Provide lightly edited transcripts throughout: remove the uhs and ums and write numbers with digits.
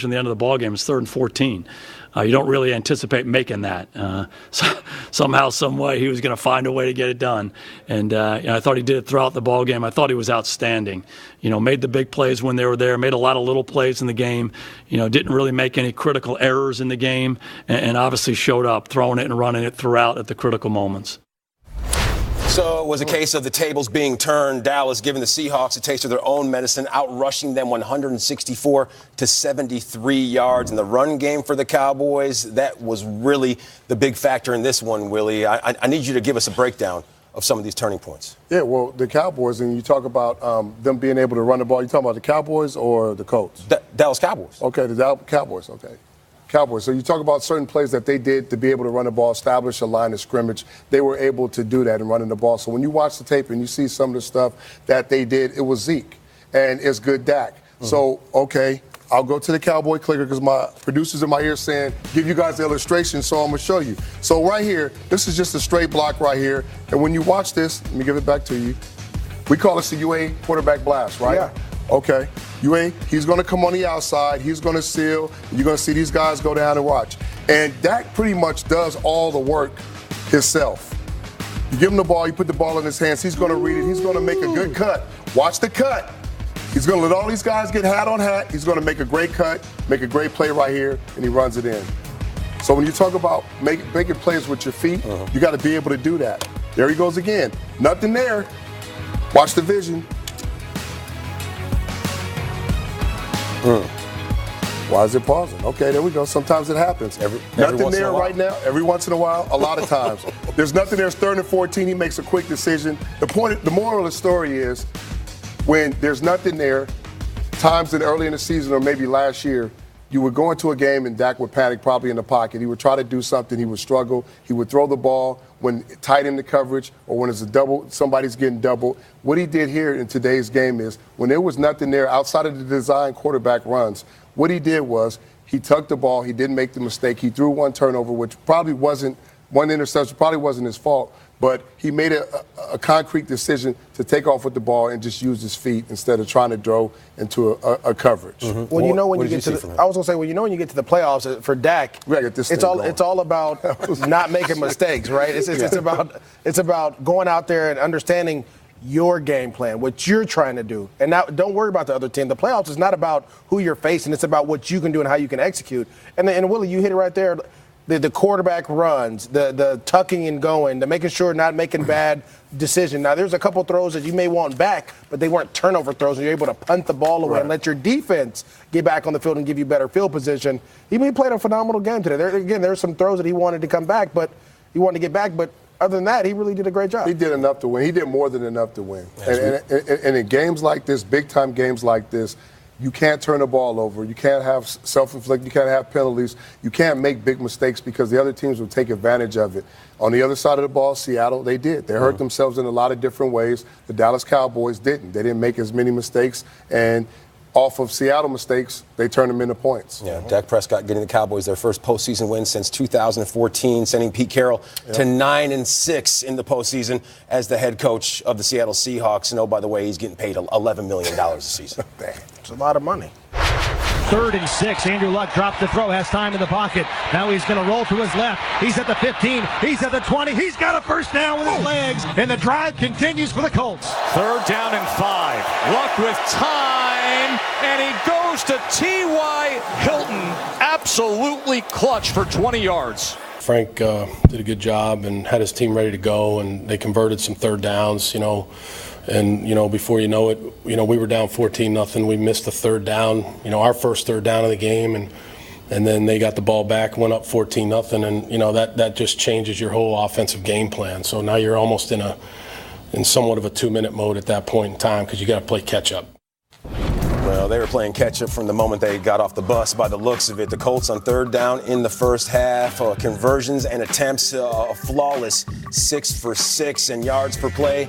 in the end of the ball game. It's 3rd and 14. You don't really anticipate making that. Somehow, some way, he was going to find a way to get it done. And I thought he did it throughout the ball game. I thought he was outstanding. Made the big plays when they were there, made a lot of little plays in the game. Didn't really make any critical errors in the game, and obviously showed up, throwing it and running it throughout at the critical moments. So it was a case of the tables being turned, Dallas giving the Seahawks a taste of their own medicine, outrushing them 164 to 73 yards. In the run game for the Cowboys, that was really the big factor in this one, Willie. I need you to give us a breakdown of some of these turning points. Yeah, well, the Cowboys, and you talk about them being able to run the ball. You talking about the Cowboys or the Colts? Dallas Cowboys. Okay, the Dallas Cowboys, okay. Cowboys. So you talk about certain plays that they did to be able to run the ball, establish a line of scrimmage. They were able to do that in running the ball. So when you watch the tape and you see some of the stuff that they did, it was Zeke, and it's good Dak. Mm-hmm. So, okay, I'll go to the Cowboy clicker because my producer's in my ear saying, give you guys the illustration, so I'm going to show you. So right here, this is just a straight block right here. And when you watch this, let me give it back to you. We call this the UA quarterback blast, right? Yeah. Okay. UA, he's going to come on the outside. He's going to seal. You're going to see these guys go down and watch. And Dak pretty much does all the work himself. You give him the ball, you put the ball in his hands. He's going to read it. He's going to make a good cut. Watch the cut. He's going to let all these guys get hat on hat. He's going to make a great cut, make a great play right here, and he runs it in. So when you talk about making plays with your feet, you got to be able to do that. There he goes again. Nothing there. Watch the vision. Why is it pausing? Okay, there we go. Sometimes it happens. Nothing there right now. Every once in a while, a lot of times. There's nothing there. It's 3rd and 14. He makes a quick decision. The moral of the story is when there's nothing there, times early in the season or maybe last year, you would go into a game and Dak would panic probably in the pocket. He would try to do something. He would struggle. He would throw the ball when tight in the coverage or when it's a double, somebody's getting doubled. What he did here in today's game is when there was nothing there outside of the design quarterback runs, what he did was he tucked the ball. He didn't make the mistake. He threw one turnover, which probably wasn't one interception, probably wasn't his fault. But he made a concrete decision to take off with the ball and just use his feet instead of trying to throw into a coverage. Mm-hmm. Well, when you get to when you get to the playoffs for Dak, it's all about not making mistakes, right? It's about going out there and understanding your game plan, what you're trying to do. And now don't worry about the other team. The playoffs is not about who you're facing. It's about what you can do and how you can execute. And Willie, you hit it right there. The quarterback runs, the tucking and going, the making sure not making bad decisions. Now, there's a couple throws that you may want back, but they weren't turnover throws, and you're able to punt the ball away and let your defense get back on the field and give you better field position. He played a phenomenal game today. There's some throws that he wanted to come back, but he wanted to get back, but other than that, he really did a great job. He did enough to win. He did more than enough to win. And in games like this, big-time games like this, you can't turn the ball over. You can't have self-inflicted. You can't have penalties. You can't make big mistakes because the other teams will take advantage of it. On the other side of the ball, Seattle, they did. They hurt themselves in a lot of different ways. The Dallas Cowboys didn't. They didn't make as many mistakes. And off of Seattle mistakes, they turned them into points. Yeah, Dak Prescott getting the Cowboys their first postseason win since 2014, sending Pete Carroll to 9-6 in the postseason as the head coach of the Seattle Seahawks. And, oh, by the way, he's getting paid $11 million a season. It's a lot of money. 3rd and 6. Andrew Luck dropped the throw, has time in the pocket. Now he's going to roll to his left. He's at the 15. He's at the 20. He's got a first down with his legs. And the drive continues for the Colts. 3rd down and 5. Luck with time. And he goes to T.Y. Hilton. Absolutely clutch for 20 yards. Frank did a good job and had his team ready to go, and they converted some 3rd downs, And, before you know it, we were down 14-0. We missed the 3rd down, our first 3rd down of the game. And then they got the ball back, went up 14-0. And, that just changes your whole offensive game plan. So now you're almost in somewhat of a 2-minute mode at that point in time because you got to play catch up. Well, they were playing catch-up from the moment they got off the bus by the looks of it. The Colts on 3rd down in the first half. Conversions and attempts, a flawless 6 for 6 and yards per play.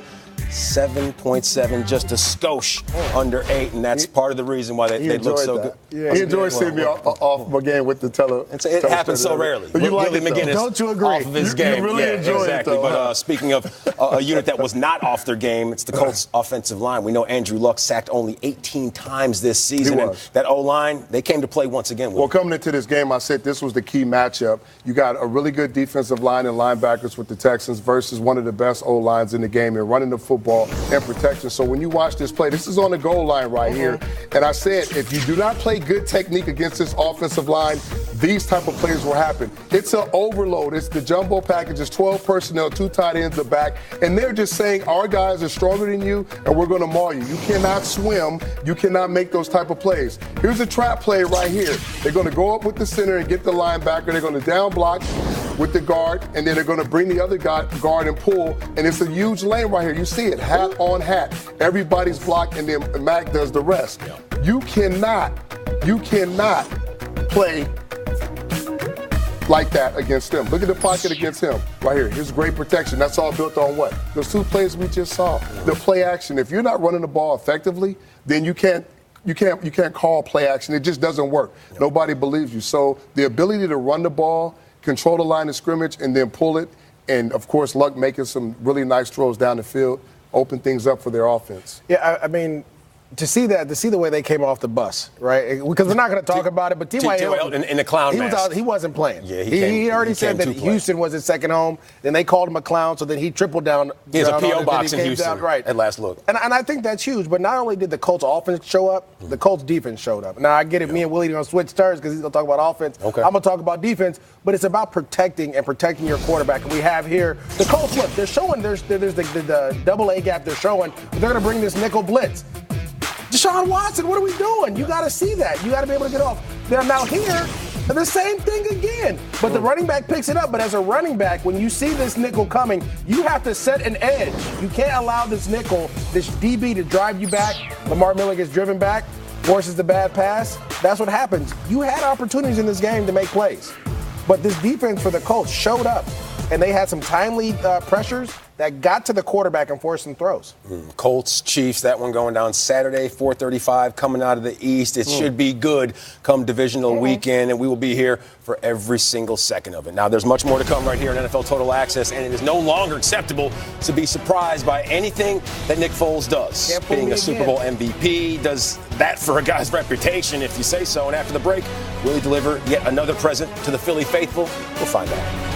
7.7, just a skosh under 8, and that's part of the reason why they look so good. Yeah, he enjoys seeing me off my game with the It happens so rarely. You like Willie it, McGinnis Don't you agree? off of his game. You really enjoy exactly. it, though. But speaking of a unit that was not off their game, it's the Colts' offensive line. We know Andrew Luck sacked only 18 times this season. He And was. that O-line, they came to play once again. Well, coming into this game, I said this was the key matchup. You got a really good defensive line and linebackers with the Texans versus one of the best O-lines in the game and running the football and protection. So when you watch this play, this is on the goal line right here. And I said, if you do not play good technique against this offensive line, these type of plays will happen. It's an overload. It's the jumbo package. It's 12 personnel, 2 tight ends the back. And they're just saying, our guys are stronger than you, and we're going to maul you. You cannot swim. You cannot make those type of plays. Here's a trap play right here. They're going to go up with the center and get the linebacker. They're going to down block with the guard, and then they're going to bring the other guard and pull. And it's a huge lane right here. You see it, hat on hat. Everybody's blocked, and then Mac does the rest. You cannot play like that against them. Look at the pocket against him right here. Here's great protection. That's all built on what? Those 2 plays we just saw. The play action. If you're not running the ball effectively, then you can't call play action. It just doesn't work. Nobody believes you. So the ability to run the ball, control the line of scrimmage, and then pull it, and of course Luck making some really nice throws down the field, open things up for their offense. Yeah, I mean, to see the way they came off the bus, right? Because we're not going to talk about it, but T.Y. Hilton in the clown mask. He wasn't playing. Yeah, he already said that Houston was his second home. Then they called him a clown, so then he tripled down. He has a P.O. box in Houston right. at last look. And I think that's huge. But not only did the Colts offense show up, the Colts defense showed up. Now, I get it. Me and Willie are going to switch turns because he's going to talk about offense. Okay. I'm going to talk about defense. But it's about protecting your quarterback. And we have here the Colts. Look, they're showing there's the double A gap they're showing. They're going to bring this nickel blitz. Deshaun Watson, what are we doing? You got to see that. You got to be able to get off. Now here, the same thing again. But the running back picks it up. But as a running back, when you see this nickel coming, you have to set an edge. You can't allow this nickel, this DB to drive you back. Lamar Miller gets driven back, forces the bad pass. That's what happens. You had opportunities in this game to make plays. But this defense for the Colts showed up. And they had some timely pressures that got to the quarterback and forced some throws. Colts, Chiefs, that one going down Saturday, 4:35, coming out of the East. It should be good come divisional weekend, and we will be here for every single second of it. Now, there's much more to come right here on NFL Total Access, and it is no longer acceptable to be surprised by anything that Nick Foles does. Being a Super Bowl MVP does that for a guy's reputation, if you say so. And after the break, will he deliver yet another present to the Philly faithful? We'll find out.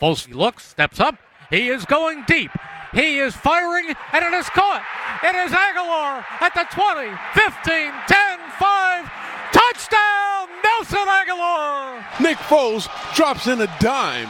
Foles looks, steps up. He is going deep. He is firing, and it is caught. It is Aguilar at the 20, 15, 10, 5. Touchdown, Nelson Aguilar! Nick Foles drops in a dime.